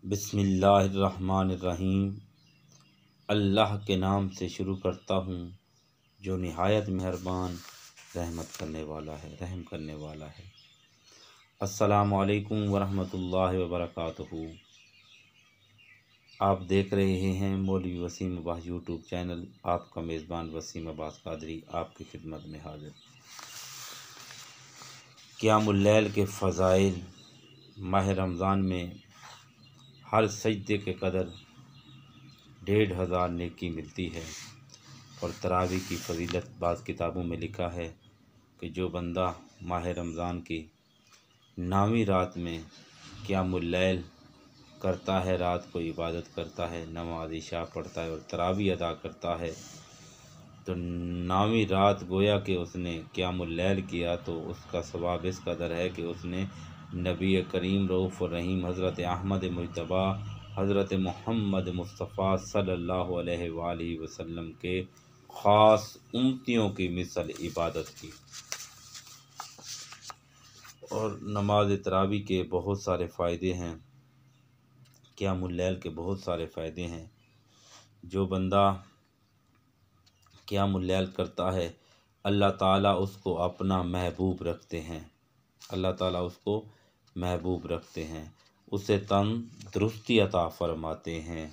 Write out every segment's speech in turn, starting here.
بسم اللہ الرحمن الرحیم۔ اللہ کے نام سے شروع کرتا ہوں جو نہایت مہربان، رحمت کرنے والا ہے، رحم کرنے والا ہے۔ السلام علیکم ورحمۃ اللہ وبرکاتہ۔ آپ دیکھ رہے ہیں مولوی وسیم عباس یوٹیوب چینل۔ آپ کا میزبان وسیم عباس قادری آپ کی خدمت میں حاضر۔ قیام اللیل کے فضائل۔ ماہ رمضان میں ہر سجدے کے قدر 1500 نیکی ملتی ہے، اور تراویح کی فضیلت بعض کتابوں میں لکھا ہے کہ جو بندہ ماہ رمضان کی 9ویں رات میں قیام اللیل کرتا ہے، رات کو عبادت کرتا ہے، نماز عشاء پڑھتا ہے اور تراویح ادا کرتا ہے، تو 9ویں رات گویا کہ اس نے قیام اللیل کیا، تو اس کا ثواب اس قدر ہے کہ اس نے نبی کریم رؤوف الرحیم حضرت احمد مجتبیٰ حضرت محمد مصطفیٰ صلی اللہ علیہ وآلہ وسلم کے خاص امتیوں کی مثل عبادت کی۔ اور نماز تراویح کے بہت سارے فائدے ہیں، قیام اللیل کے بہت سارے فائدے ہیں۔ جو بندہ قیام اللیل کرتا ہے، اللہ تعالیٰ اس کو اپنا محبوب رکھتے ہیں، اللہ تعالیٰ اس کو محبوب رکھتے ہیں، اسے تندرستی عطا فرماتے ہیں،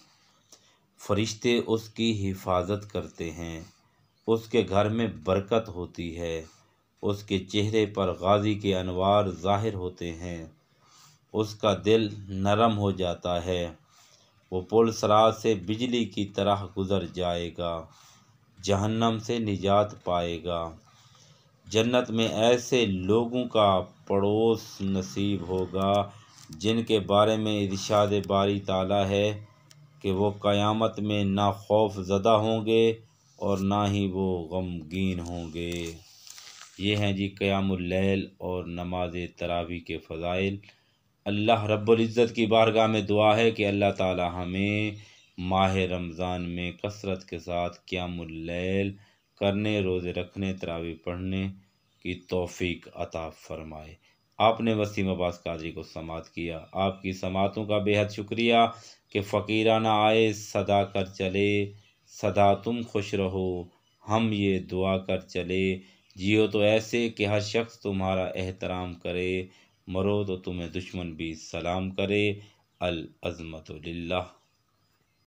فرشتے اس کی حفاظت کرتے ہیں، اس کے گھر میں برکت ہوتی ہے، اس کے چہرے پر غازی کے انوار ظاہر ہوتے ہیں، اس کا دل نرم ہو جاتا ہے، وہ پل صراط سے بجلی کی طرح گزر جائے گا، جہنم سے نجات پائے گا، جنت میں ایسے لوگوں کا پڑوس نصیب ہوگا جن کے بارے میں ارشاد باری تعالیٰ ہے کہ وہ قیامت میں نہ خوف زدہ ہوں گے اور نہ ہی وہ غمگین ہوں گے۔ یہ ہیں جی قیام اللیل اور نماز تراویح کے فضائل۔ اللہ رب العزت کی بارگاہ میں دعا ہے کہ اللہ تعالی ہمیں ماہ رمضان میں کثرت کے ساتھ قیام اللیل کرنے، روزے رکھنے، تراویح پڑھنے کی توفیق عطا فرمائے۔ آپ نے وسیم عباس قادری کو سماعت کیا، آپ کی سماعتوں کا بے حد شکریہ کہ فقیرانہ آئے صدا کر چلے، سدا تم خوش رہو، ہم یہ دعا کر چلے، جیو تو ایسے کہ ہر شخص تمہارا احترام کرے، مرو تو تمہیں دشمن بھی سلام کرے۔ العظمت للہ۔